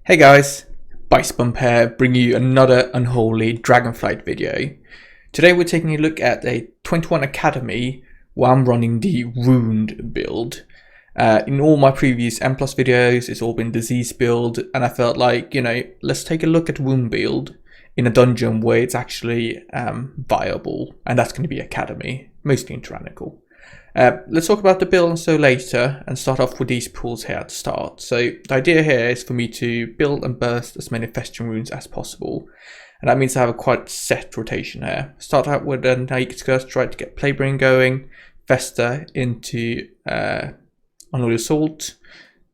Hey guys, Bump here, bringing you another Unholy Dragonflight video. Today we're taking a look at a 21 Academy where I'm running the Wound build. In all my previous M+ videos, it's all been Disease build, and I felt like, let's take a look at Wound build in a dungeon where it's actually viable, and that's going to be Academy, mostly in Tyrannical. Let's talk about the build and so later, and start off with these pools here at the start. So the idea here is for me to build and burst as many festering runes as possible, and that means I have a quite set rotation here. Start out with a Naked Scourge Strike to get Plaguebringer going, Fester into Unholy Assault,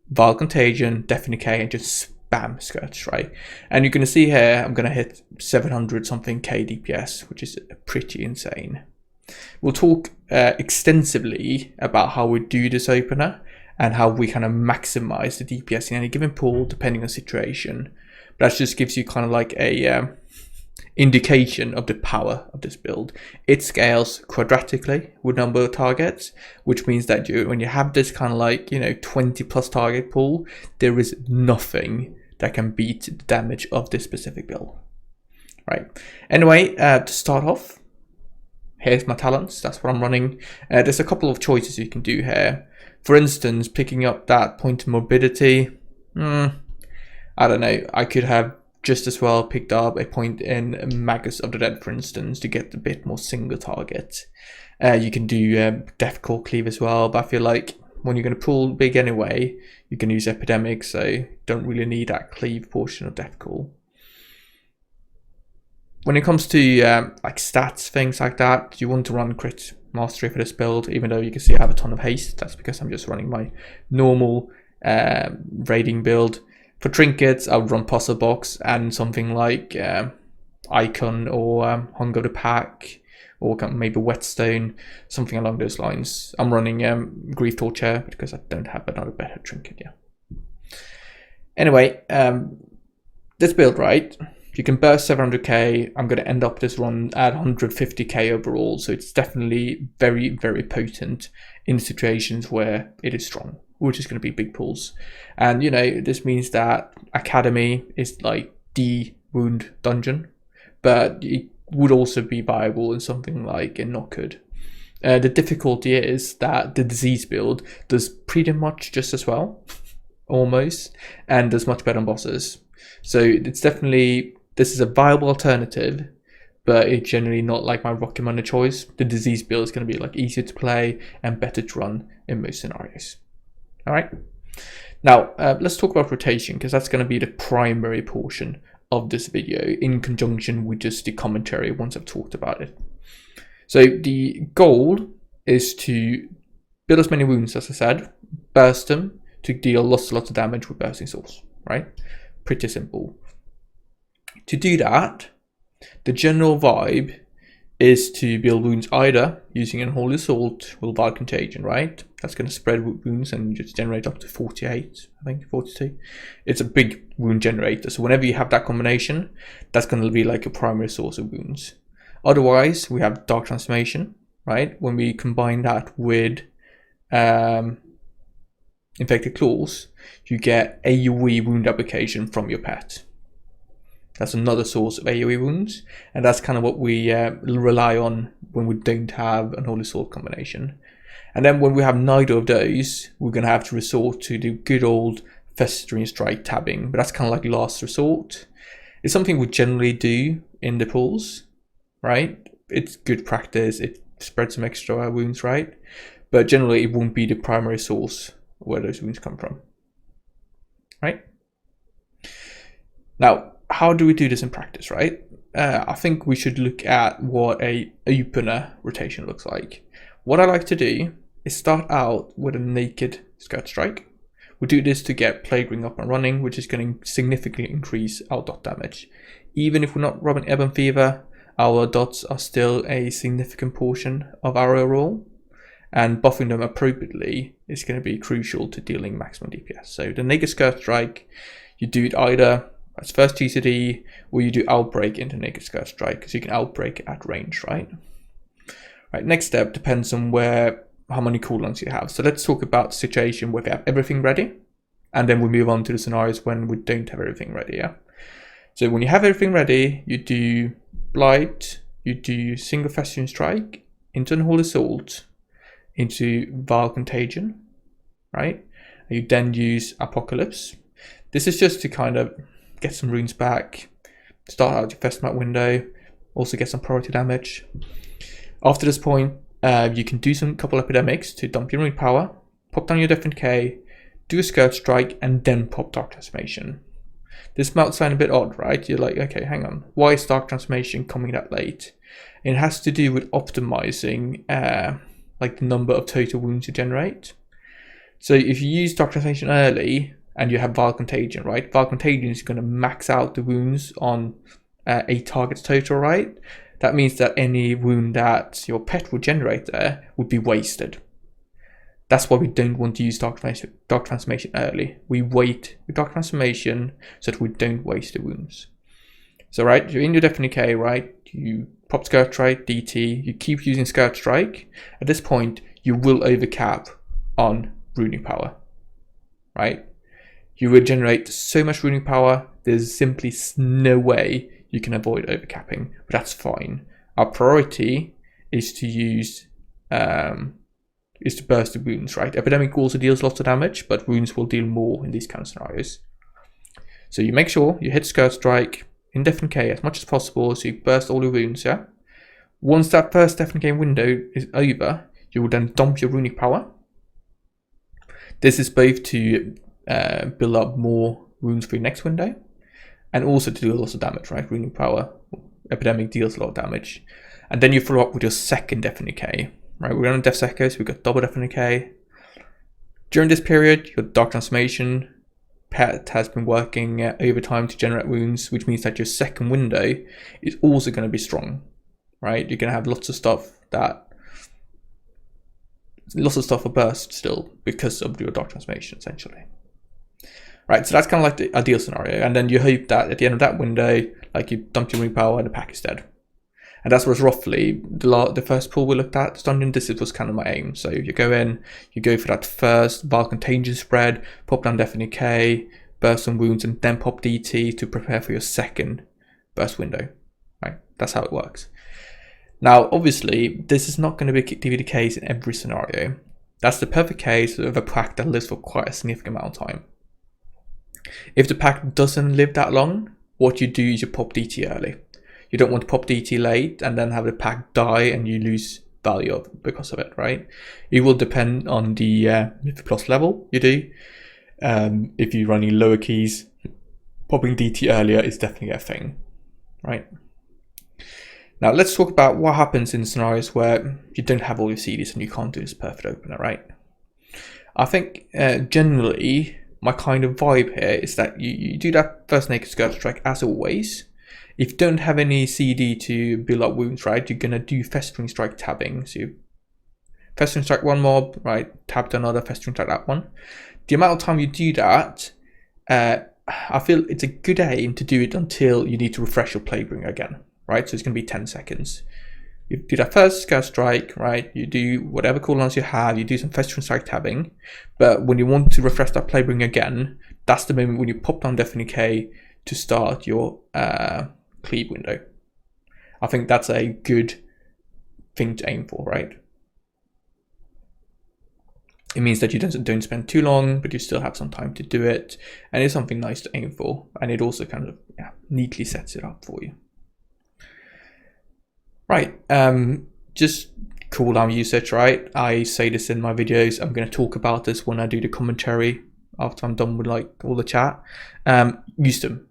Vile Contagion, Death and Decay, and just spam Scourge Strike. And you're going to see here I'm going to hit 700 something K DPS, which is pretty insane. We'll talk extensively about how we do this opener and how we kind of maximize the DPS in any given pool depending on situation. But that just gives you kind of like a indication of the power of this build. It scales quadratically with number of targets, which means that when you have this kind of like 20 plus target pool, there is nothing that can beat the damage of this specific build. Right. Anyway, to start off, here's my talents. That's what I'm running. There's a couple of choices you can do here. For instance, picking up that point of morbidity. I don't know. I could have just as well picked up a point in Magus of the Dead, for instance, to get a bit more single target. You can do Death Claw Cleave as well, but I feel like when you're going to pull big anyway, you can use Epidemic, so don't really need that cleave portion of Death Claw. When it comes to like stats, things like that, you want to run Crit Mastery for this build, even though you can see I have a ton of haste. That's because I'm just running my normal raiding build. For trinkets, I would run Puzzle Box and something like Icon or Hunger the Pack, or maybe Whetstone, something along those lines. I'm running Grief Torture because I don't have another better trinket yet. Anyway, this build, right? You can burst 700k. I'm going to end up this run at 150k overall, so it's definitely very, very potent in situations where it is strong, which is going to be big pulls. And this means that Academy is like the Wound dungeon, but it would also be viable in something like in Knockhood. The difficulty is that the Disease build does pretty much just as well, almost, and does much better on bosses. So it's definitely, this is a viable alternative, but it's generally not like my recommended choice. The Disease build is going to be like easier to play and better to run in most scenarios. All right. Now let's talk about rotation, because that's going to be the primary portion of this video in conjunction with just the commentary once I've talked about it. So the goal is to build as many wounds as I said, burst them to deal lots of damage with Bursting Souls, right? Pretty simple. To do that, the general vibe is to build wounds either using Unholy Assault with Vile Contagion, right? That's going to spread wounds and just generate up to 48, I think, 42. It's a big wound generator, so whenever you have that combination, that's going to be like a primary source of wounds. Otherwise, we have Dark Transformation, right? When we combine that with Infected Claws, you get AoE wound application from your pet. That's another source of AoE wounds, and that's kind of what we rely on when we don't have an Unholy Sword combination. And then when we have neither of those, we're going to have to resort to the good old Festering Strike tabbing, but that's kind of like last resort. It's something we generally do in the pools, right? It's good practice, it spreads some extra wounds, right? But generally it won't be the primary source where those wounds come from, right? Now, how do we do this in practice, right? I think we should look at what a opener rotation looks like. What I like to do is start out with a Naked Scourge Strike. We do this to get Plaguebringer up and running, which is going to significantly increase our dot damage. Even if we're not running Ebon Fever, our dots are still a significant portion of our overall, and buffing them appropriately is going to be crucial to dealing maximum DPS. So the Naked Scourge Strike, you do it either as first TCD, or you do Outbreak into Naked Scourge Strike, because you can Outbreak at range, right? Right. Next step depends on where how many cooldowns you have. So let's talk about the situation where we have everything ready, and then we move on to the scenarios when we don't have everything ready. Yeah. So when you have everything ready, you do Blight, you do single Festering Strike, into Unholy Assault, into Vile Contagion, right? And you then use Apocalypse. This is just to kind of get some runes back, start out your Fest Map window, also get some priority damage. After this point, you can do some couple epidemics to dump your rune power, pop down your Death and Decay, do a Scourge Strike, and then pop Dark Transformation. This might sound a bit odd, right? You're like, okay, hang on, why is Dark Transformation coming that late? It has to do with optimizing like the number of total wounds you generate. So if you use Dark Transformation early and you have Vile Contagion, right? Vile Contagion is going to max out the wounds on 8 targets total, right? That means that any wound that your pet would generate there would be wasted. That's why we don't want to use Dark Transformation early. We wait with Dark Transformation so that we don't waste the wounds. So right, you're in your Death and Decay, right? You pop Scourge Strike, DT, you keep using Scourge Strike. At this point, you will overcap on runing power, right? You will generate so much runing power, there's simply no way you can avoid overcapping, but that's fine. Our priority is to use is to burst the wounds, right? Epidemic also deals lots of damage, but wounds will deal more in these kind of scenarios. So you make sure you hit Scourge Strike in Death and Decay as much as possible, so you burst all your wounds, yeah? Once that first Death and Decay window is over, you will then dump your runic power. This is both to build up more wounds for your next window, and also to do lots of damage, right? Runic power, Epidemic deals a lot of damage. And then you follow up with your second Death and Decay, right? We're on Death Echo, so we've got double Death and Decay. During this period, your Dark Transformation pet has been working overtime to generate wounds, which means that your second window is also going to be strong, right? You're going to have lots of stuff for burst still because of your Dark Transformation, essentially. Right, so that's kind of like the ideal scenario, and then you hope that at the end of that window, like, you dump your rune power and the pack is dead. And that was roughly the first pool we looked at. Dungeon, this was kind of my aim. So you go in, you go for that first Vile Contagion spread, pop down Death and Decay, burst some wounds, and then pop DT to prepare for your second burst window. Right, that's how it works. Now, obviously, this is not going to be the case in every scenario. That's the perfect case of a pack that lives for quite a significant amount of time. If the pack doesn't live that long, what you do is you pop DT early. You don't want to pop DT late and then have the pack die and you lose value because of it, right? It will depend on the Mythic Plus level you do. If you're running lower keys, popping DT earlier is definitely a thing, right? Now let's talk about what happens in scenarios where you don't have all your CDs and you can't do this perfect opener, right? I think generally my kind of vibe here is that you do that first Naked Scourge Strike as always. If you don't have any CD to build up wounds, right, you're going to do Festering Strike tabbing. So you Festering Strike one mob, right, tab to another, Festering Strike that one. The amount of time you do that, I feel it's a good aim to do it until you need to refresh your Playbringer again, right? So it's going to be 10 seconds. You do that first Scourge Strike, right? You do whatever cooldowns you have, you do some Festering Strike tabbing. But when you want to refresh that Playbringer again, that's the moment when you pop down Death and Decay to start your cleave window. I think that's a good thing to aim for, right? It means that you don't spend too long, but you still have some time to do it, and it's something nice to aim for, and it also kind of neatly sets it up for you. Right, just cooldown usage, right? I say this in my videos. I'm going to talk about this when I do the commentary after I'm done with like all the chat. Use them,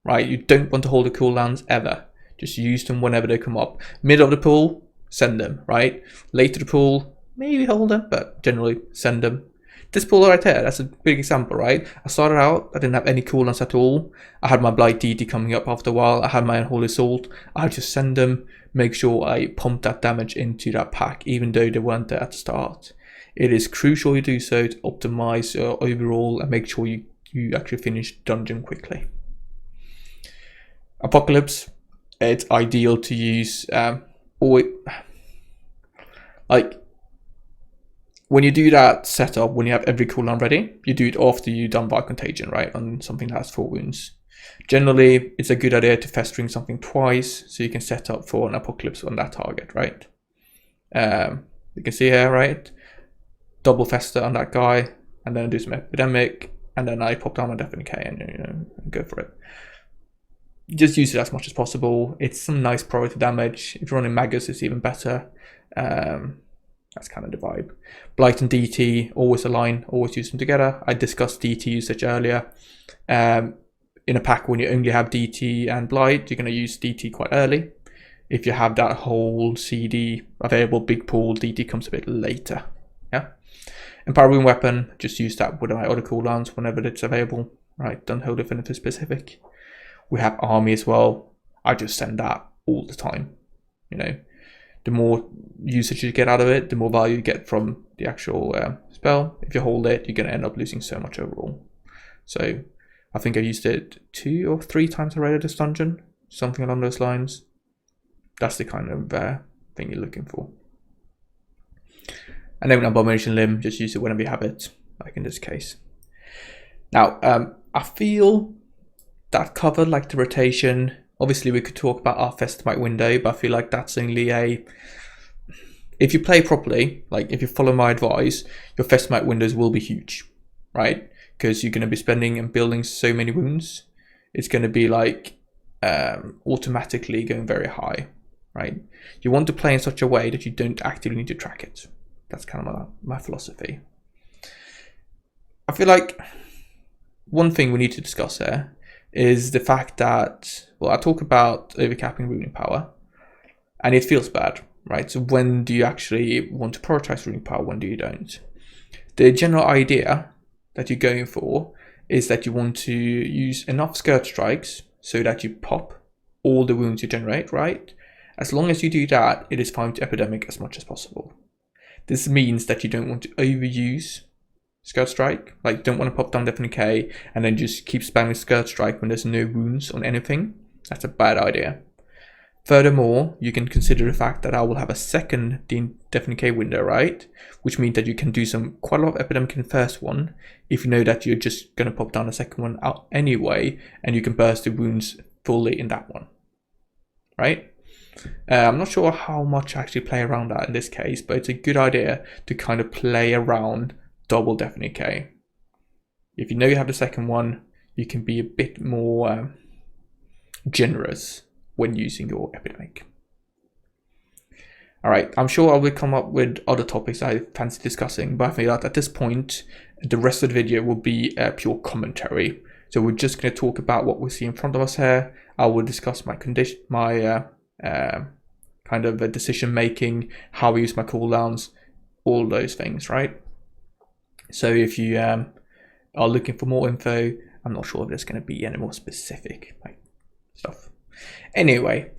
right? You don't want to hold the cooldowns ever. Just use them whenever they come up. Middle of the pool, send them, right? Late to the pool, maybe hold them, but generally send them. This pool right here, that's a big example, right? I started out, I didn't have any cooldowns at all. I had my Blight DD coming up after a while. I had my Unholy Assault. I just send them, make sure I pump that damage into that pack, even though they weren't there at the start. It is crucial you do so to optimize your overall and make sure you actually finish dungeon quickly. Apocalypse, it's ideal to use, when you do that setup, when you have every cooldown ready, you do it after you've done Vile Contagion, right, on something that has 4 wounds. Generally, it's a good idea to festering something twice, so you can set up for an apocalypse on that target, right? You can see here, right? Double fester on that guy, and then do some epidemic, and then I pop down my Death Decay and go for it. Just use it as much as possible. It's some nice priority damage. If you're running Magus, it's even better. That's kind of the vibe. Blight and DT always align, always use them together. I discussed DT usage earlier. In a pack when you only have DT and Blight, you're going to use DT quite early. If you have that whole CD available big pool, DT comes a bit later. Yeah. Empower Wound Weapon, just use that with my other cooldowns whenever it's available. Right, don't hold it for anything specific. We have Army as well. I just send that all the time. You know, the more usage you get out of it, the more value you get from the actual spell. If you hold it, you're going to end up losing so much overall. So I think I used it 2 or 3 times already this dungeon, something along those lines. That's the kind of thing you're looking for. And then with Abomination Limb, just use it whenever you have it, like in this case. Now, I feel that covered like the rotation. Obviously, we could talk about our Festamite window, but I feel like that's only a... If you play properly, like if you follow my advice, your Festamite windows will be huge, right? Because you're going to be spending and building so many wounds. It's going to be like automatically going very high, right? You want to play in such a way that you don't actively need to track it. That's kind of my philosophy. I feel like one thing we need to discuss here is the fact that, well, I talk about overcapping ruling power, and it feels bad, right? So when do you actually want to prioritize ruling power? When do you don't? The general idea that you're going for is that you want to use enough skirt strikes so that you pop all the wounds you generate, right? As long as you do that, it is fine to epidemic as much as possible. This means that you don't want to overuse Skirt Strike, like you don't want to pop down Death Decay and then just keep spamming Skirt Strike when there's no wounds on anything. That's a bad idea. Furthermore, you can consider the fact that I will have a second Death Decay window, right? Which means that you can do quite a lot of epidemic in the first one if you know that you're just going to pop down the second one out anyway, and you can burst the wounds fully in that one, right? I'm not sure how much I actually play around that in this case, but it's a good idea to kind of play around double Death Decay. If you know you have the second one, you can be a bit more generous when using your epidemic. Alright, I'm sure I will come up with other topics I fancy discussing, but I feel that at this point, the rest of the video will be pure commentary. So we're just going to talk about what we see in front of us here. I will discuss my kind of a decision making, how I use my cooldowns, all those things, right? So if you are looking for more info, I'm not sure if there's going to be any more specific stuff. Anyway,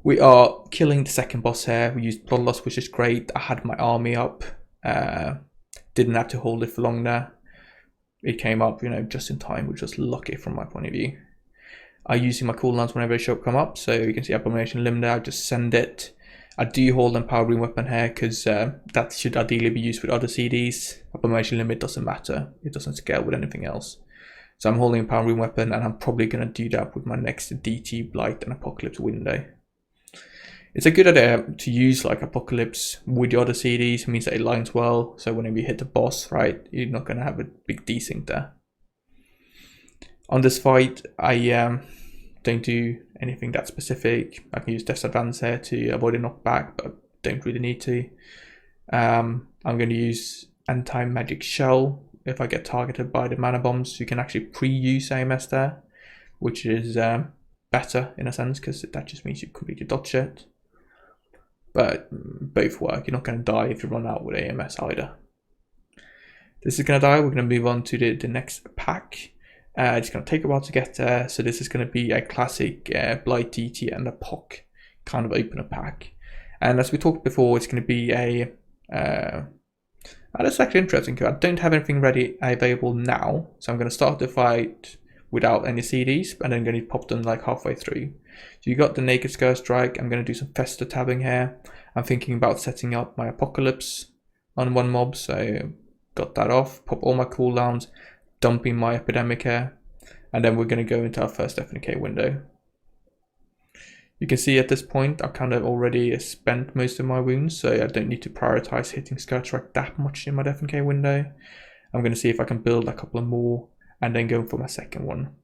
we are killing the second boss here. We used Bloodlust, which is great. I had my army up. Didn't have to hold it for long there. It came up, just in time, which was lucky from my point of view. I'm using my cooldowns whenever they come up, so you can see Abomination Limb there. I just send it. I do hold Empower Wound Weapon here because that should ideally be used with other CDs. Abomination Limb, it doesn't matter. It doesn't scale with anything else. So I'm holding Empower Wound Weapon, and I'm probably going to do that with my next DT, Blight, and Apocalypse window. It's a good idea to use like Apocalypse with the other CDs. It means that it lines well, so whenever you hit the boss, right, you're not going to have a big desync there. On this fight, I don't do anything that specific. I can use Death's Advance here to avoid a knockback, but don't really need to. I'm going to use Anti-Magic Shell if I get targeted by the mana bombs. You can actually pre-use AMS there, which is better in a sense, because that just means you complete your dodge it. But both work. You're not going to die if you run out with AMS either. This is going to die. We're going to move on to the next pack. It's going to take a while to get there, so this is going to be a classic Blight, DT, and a POC kind of opener pack. And as we talked before, it's going to be a... that's actually interesting, because I don't have anything ready available now, so I'm going to start the fight without any CDs, and then going to pop them like halfway through. So you got the Naked Skirt Strike. I'm going to do some Fester tabbing here. I'm thinking about setting up my Apocalypse on one mob, so got that off. Pop all my cooldowns, dumping my epidemic here, and then we're going to go into our first FNK window. You can see at this point I've kind of already spent most of my wounds, so I don't need to prioritize hitting Scout Strike that much in my FNK window. I'm going to see if I can build a couple of more and then go for my second one.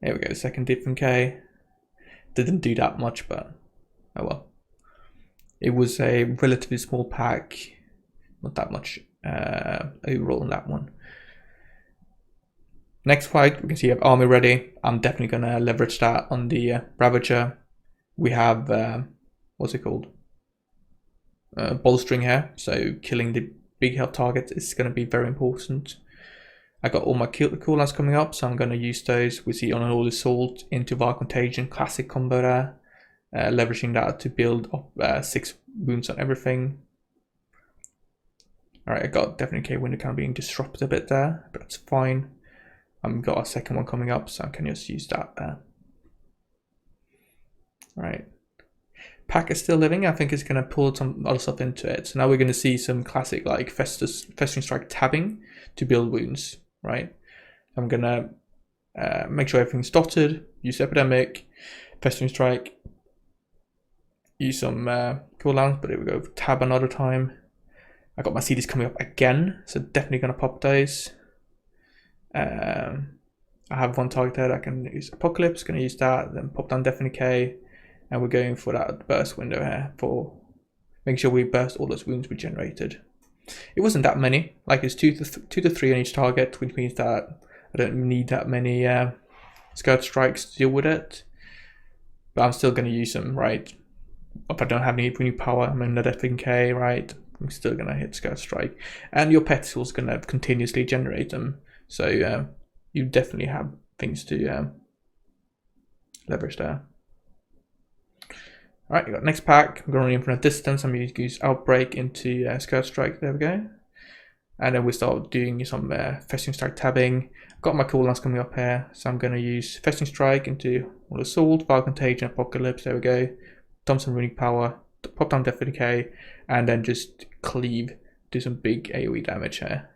There we go, second FNK. Didn't do that much, but oh well. It was a relatively small pack, not that much overall in that one. Next fight, we can see I have army ready. I'm definitely going to leverage that on the Ravager. We have, what's it called? Bolstering here, so killing the big health targets is going to be very important. I got all my cooldowns coming up, so I'm going to use those. We see Unholy Assault into Vile Contagion, classic combo there. Leveraging that to build up 6 wounds on everything. Alright, I got definitely window kind of being disrupted a bit there, but that's fine. I've got a second one coming up, so I can just use that there. Alright. Pack is still living. I think it's going to pull some other stuff into it. So now we're going to see some classic like Festering Strike tabbing to build wounds, right? I'm going to make sure everything's dotted, use Epidemic, Festering Strike, use some cooldowns, but here we go, tab another time. I got my CDs coming up again, so definitely going to pop those. I have one target there that I can use Apocalypse, going to use that, then pop down Deafening K, and we're going for that burst window here for making sure we burst all those wounds we generated. It wasn't that many, like it's 2 to 3 on each target, which means that I don't need that many Scout Strikes to deal with it, but I'm still going to use them, right? If I don't have any new power, I'm in the Deafening K, right? I'm still going to hit Scout Strike, and your pet tool's going to continuously generate them. So you definitely have things to leverage there. Alright, you got next pack. I'm going in from a distance. I'm going to use Outbreak into Scout Strike. There we go. And then we start doing some Festering Strike tabbing. I've got my cooldowns coming up here. So I'm going to use Festering Strike into Assault, Vile Contagion, Apocalypse. There we go. Dump some Runic Power, pop down Death Decay, and then just cleave, do some big AoE damage here.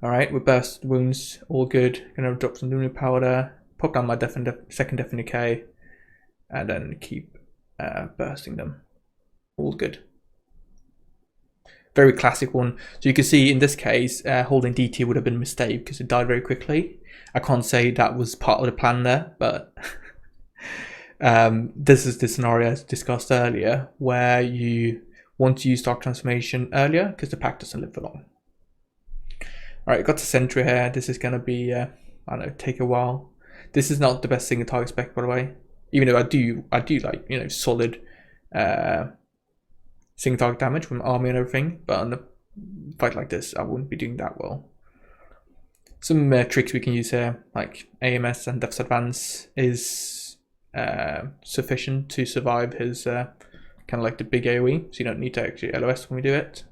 Alright, we burst wounds, all good. Gonna drop some Runic Power there, pop down my second Death Decay, and then keep bursting them. All good. Very classic one. So you can see in this case, holding DT would have been a mistake because it died very quickly. I can't say that was part of the plan there, but this is the scenario as discussed earlier, where you want to use Dark Transformation earlier because the pack doesn't live for long. Alright, got the Sentry here. This is going to be, I don't know, take a while. This is not the best single target spec, by the way. Even though I do like, you know, solid single target damage from army and everything, but on a fight like this, I wouldn't be doing that well. Some tricks we can use here, like AMS and Death's Advance, is sufficient to survive his kind of like the big AoE, so you don't need to actually LOS when we do it.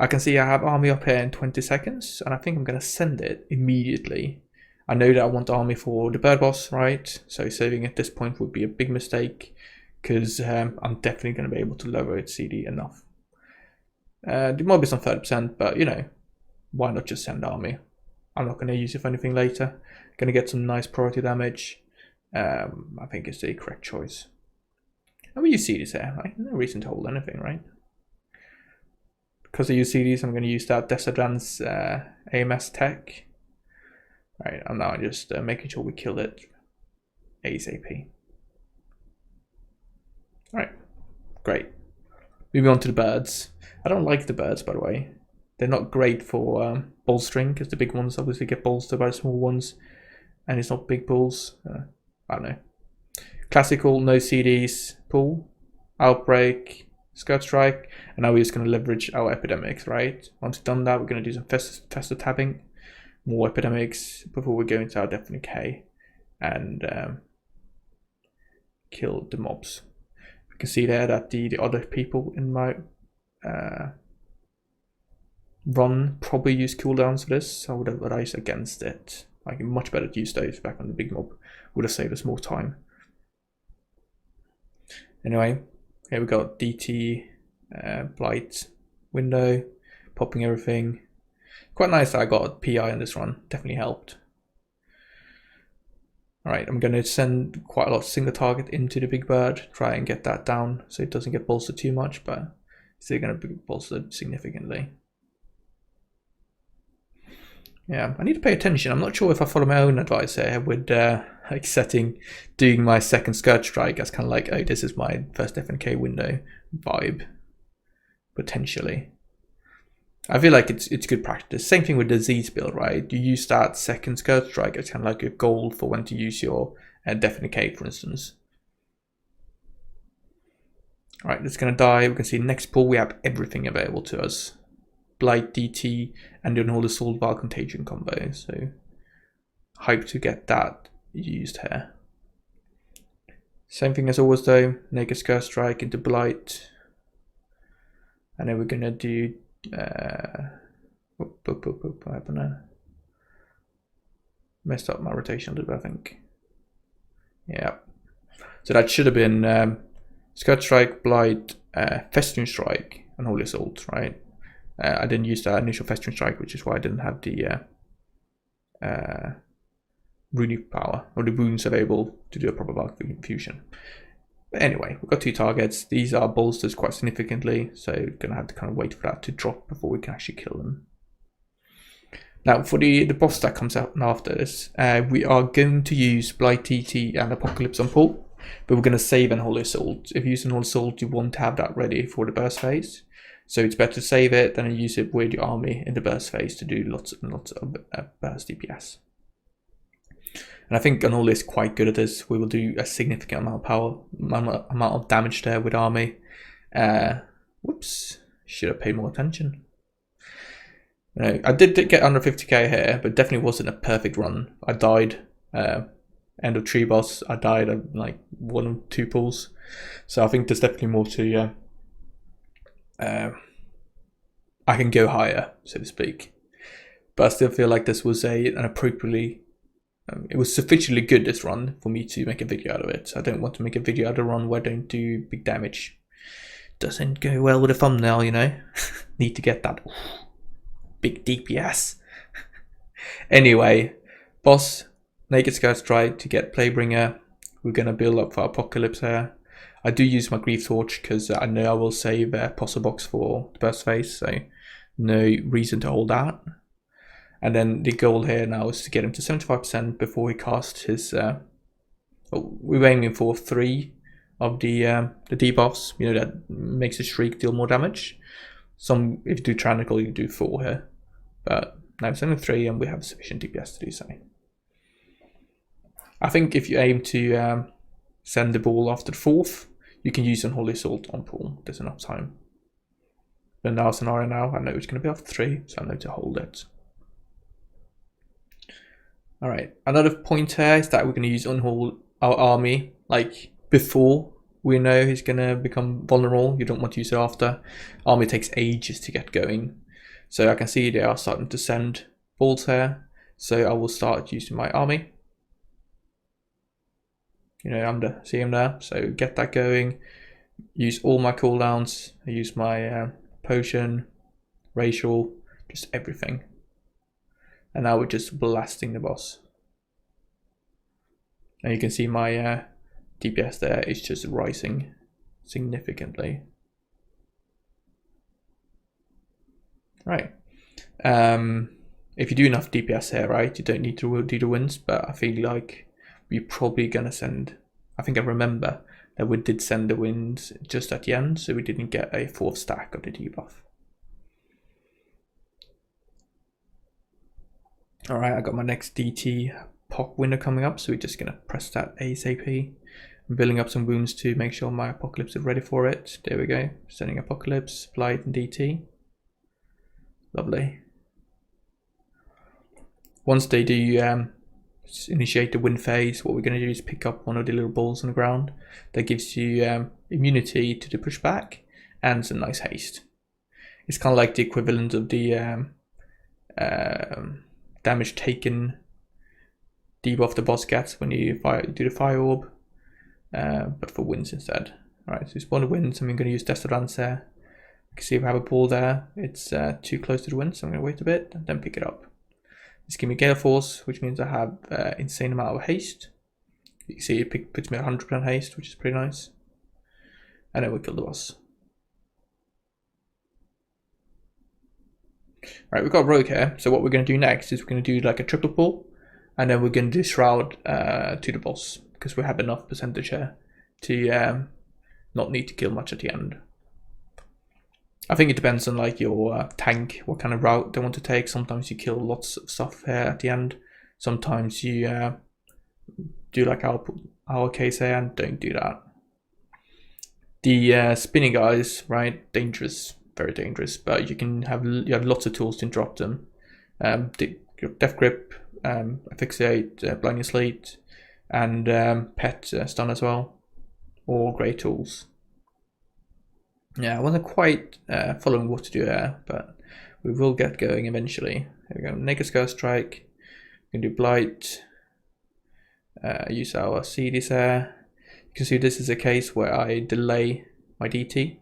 I can see I have army up here in 20 seconds, and I think I'm going to send it immediately. I know that I want army for the bird boss, right? So saving at this point would be a big mistake, because I'm definitely going to be able to lower its CD enough. There might be some 30%, but you know, why not just send army? I'm not going to use it for anything later. Going to get some nice priority damage. I think it's the correct choice. And we use CDs here, right? No reason to hold anything, right? Because I use CDs, I'm going to use that Death's Advance AMS tech. Right, I'm now just making sure we kill it ASAP. Alright, great. Moving on to the birds. I don't like the birds, by the way. They're not great for bolstering, because the big ones obviously get bolstered by the small ones. And it's not big pulls. I don't know. Classical, no CDs, pull, Outbreak, Scout Strike, and now we're just going to leverage our epidemics, right? Once we've done that, we're going to do some faster tabbing, more epidemics before we go into our Deafening K and kill the mobs. You can see there that the other people in my run probably use cooldowns for this, so I would advise against it. Like, much better to use those back on the big mob, would have saved us more time. Anyway, Here we got DT, blight window, popping everything. Quite nice that I got a PI on this run, definitely helped. Alright, I'm going to send quite a lot of single target into the big bird, try and get that down so it doesn't get bolstered too much, but it's still going to be bolstered significantly. Yeah, I need to pay attention. I'm not sure if I follow my own advice here with like doing my second Scourge Strike as kind of like, oh, this is my first FNK window vibe, potentially. I feel like it's good practice. Same thing with the Disease build, right? You use that second Scourge Strike as kind of like a goal for when to use your FNK, for instance. All right, it's gonna die. We can see next pull we have everything available to us. Blight, DT, and the Unholy Assault Vial Contagion combo. So hype to get that used here. Same thing as always though. Naked Scourge Strike into Blight, and then we're gonna do. What happened there? Messed up my rotation a little bit, I think. Yeah. So that should have been Scourge Strike, Blight, Festering Strike, and Holy Assault, right? I didn't use that initial Festering Strike, which is why I didn't have the runic power or the wounds available to do a proper Valk fusion. But anyway, we've got 2 targets. These are bolsters quite significantly, so we're going to have to kind of wait for that to drop before we can actually kill them. Now, for the boss that comes out after this, we are going to use Blight, TT, and Apocalypse on pull, but we're going to save Unholy Assault. If you use Unholy Assault, you want to have that ready for the burst phase. So it's better to save it than use it with your army in the burst phase to do lots and lots of burst DPS. And I think Unholy is quite good at this. We will do a significant amount of power, amount of damage there with army. Whoops, should have paid more attention. I did get under 50k here, but definitely wasn't a perfect run. I died. End of tree boss, I died at like 1 or 2 pulls. So I think there's definitely more to. I can go higher, so to speak. But I still feel like this was an appropriately. It was sufficiently good this run for me to make a video out of it. I don't want to make a video out of a run where I don't do big damage. Doesn't go well with a thumbnail, you know. Need to get that big DPS. Anyway, boss, Naked Scourge Strike to get Playbringer. We're gonna build up for Apocalypse here. I do use my Grief Torch because I know I will save Posser Box for the burst phase, so no reason to hold that. And then the goal here now is to get him to 75% before he casts his. We're aiming for 3 of the debuffs. You know, that makes his Shriek deal more damage. Some, if you do Tyrannical, you can do 4 here, but now it's only 3, and we have sufficient DPS to do so. I think if you aim to send the ball after the 4th, you can use Unholy Assault on pull. There's enough time. But now scenario now, I know it's going to be after 3, so I know to hold it. Alright, another point here is that we're going to use Unholy our army like before we know he's going to become vulnerable. You don't want to use it after. Army takes ages to get going. So I can see they are starting to send balls here. So I will start using my army. You know, see him there. So get that going. Use all my cooldowns. I use my potion, racial, just everything. And now we're just blasting the boss. And you can see my DPS there is just rising significantly. Right. If you do enough DPS here, right, you don't need to do the wins, but I feel like we're probably gonna send. I think I remember that we did send the wins just at the end, so we didn't get a 4th stack of the debuff. Alright, I got my next DT POC window coming up, so we're just going to press that ASAP. I'm building up some wounds to make sure my Apocalypse is ready for it. There we go. Sending Apocalypse, Blight, and DT. Lovely. Once they do initiate the win phase, what we're going to do is pick up one of the little balls on the ground. That gives you immunity to the pushback and some nice haste. It's kind of like the equivalent of the damage taken debuff the boss gets when you do the fire orb, but for wins instead. Alright, so we spawned the winds, and I'm going to use Desert Dance there. You can see we have a ball there. It's too close to the wind, so I'm going to wait a bit and then pick it up. This gives me Gale Force, which means I have insane amount of haste. You can see it puts me at 100% haste, which is pretty nice. And then we kill the boss. Right, we've got Rogue here, so what we're going to do next is we're going to do like a triple pull, and then we're going to do Shroud to the boss, because we have enough percentage here to not need to kill much at the end. I think it depends on like your tank, what kind of route they want to take. Sometimes you kill lots of stuff here at the end. Sometimes you do like our case here and don't do that. The spinning guys, right, dangerous, very dangerous, but you have lots of tools to interrupt them. Death Grip, Asphyxiate, Blinding Slate, and Pet Stun as well. All great tools. Yeah, I wasn't quite following what to do there, but we will get going eventually. Here we go, Naked Skull Strike. We can do Blight. Use our CDs there. You can see this is a case where I delay my DT.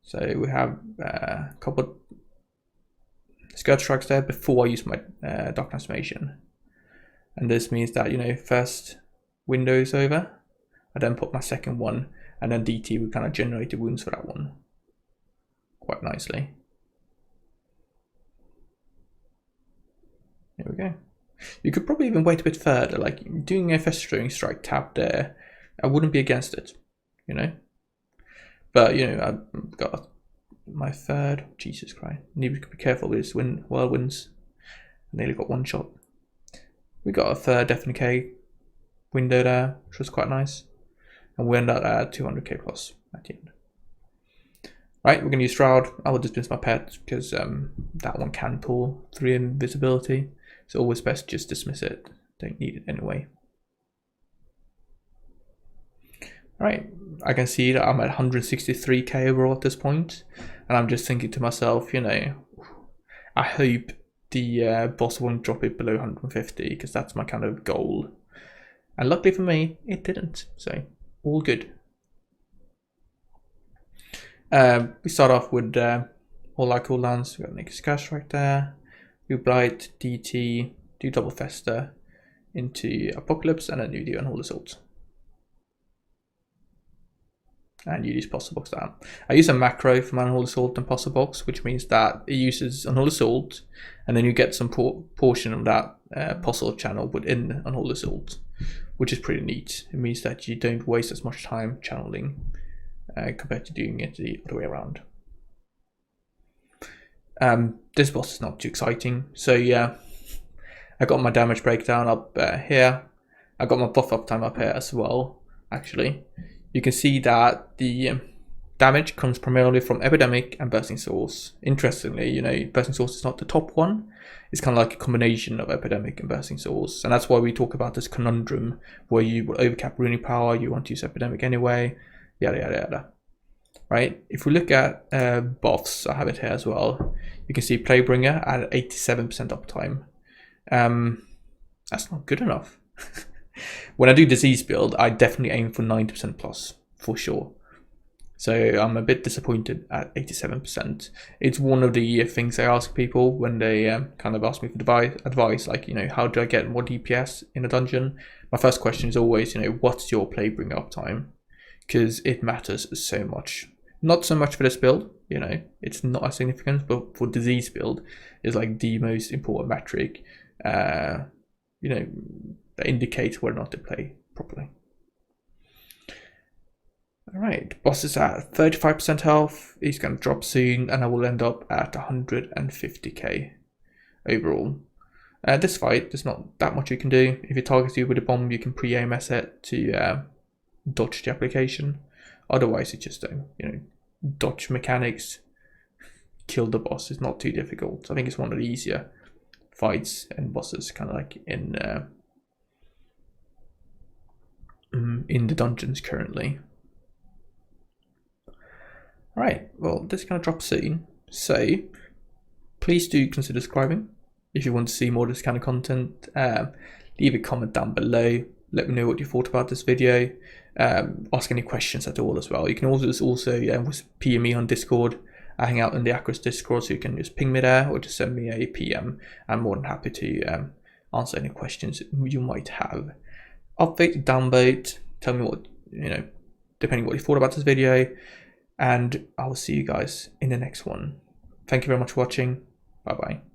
So we have a couple of Scourge Strikes there before I use my Dark Transformation. And this means that, you know, first window is over, I then put my second one, and then DT would kind of generate the wounds for that one quite nicely. There we go. You could probably even wait a bit further, like doing a Festering Strike tab there. I wouldn't be against it, you know. But, you know, I've got my third. Jesus Christ. Need to be careful with this whirlwinds. I nearly got one shot. We got a third Death and Decay window there, which was quite nice. And we end up at 200k plus at the end. Right, we're going to use Shroud. I will dismiss my pet because that one can pull 3 invisibility. It's always best just dismiss it. Don't need it anyway. Right, I can see that I'm at 163k overall at this point, and I'm just thinking to myself, you know, I hope the boss won't drop it below 150 because that's my kind of goal. And luckily for me, it didn't. So all good. We start off with all our cooldowns. We got Naked Scash right there. We Blight, DT, do Double Fester into Apocalypse, and then you do Unholy Assault. And you use Puzzle Box down. I use a macro for my Unholy Assault and Puzzle Box, which means that it uses Unholy Assault, and then you get some portion of that puzzle channel within Unholy Assault, which is pretty neat. It means that you don't waste as much time channeling compared to doing it the other way around. This boss is not too exciting, so yeah, I got my damage breakdown up here. I got my buff uptime up here as well, actually. You can see that the damage comes primarily from Epidemic and Bursting Source. Interestingly, you know, Bursting Source is not the top one. It's kind of like a combination of Epidemic and Bursting Source. And that's why we talk about this conundrum where you will overcap runic power, you want to use Epidemic anyway, yada yada yada. Right? If we look at buffs, I have it here as well. You can see Playbringer at 87% uptime. That's not good enough. When I do disease build, I definitely aim for 90% plus, for sure. So I'm a bit disappointed at 87%. It's one of the things I ask people when they kind of ask me for advice, like, you know, how do I get more DPS in a dungeon? My first question is always, you know, what's your Playbringer uptime? Because it matters so much. Not so much for this build, you know, it's not as significant, but for disease build, is like the most important metric, you know, that indicates whether or not to play properly. Alright, boss is at 35% health, he's going to drop soon, and I will end up at 150k overall. This fight, there's not that much you can do. If he targets you with a bomb, you can pre-aim it to dodge the application. Otherwise, it's just, you know, dodge mechanics, kill the boss. It's not too difficult. I think it's one of the easier fights and bosses, kind of like in the dungeons currently. Alright, well, this is going to drop soon, so please do consider subscribing if you want to see more of this kind of content. Leave a comment down below, let me know what you thought about this video. ask any questions at all as well. You can also PM me on Discord. I hang out in the Acros Discord, so you can just ping me there or just send me a PM. I'm more than happy to answer any questions you might have. Upvote, downvote, tell me what, depending what you thought about this video, and I will see you guys in the next one. Thank you very much for watching. Bye bye.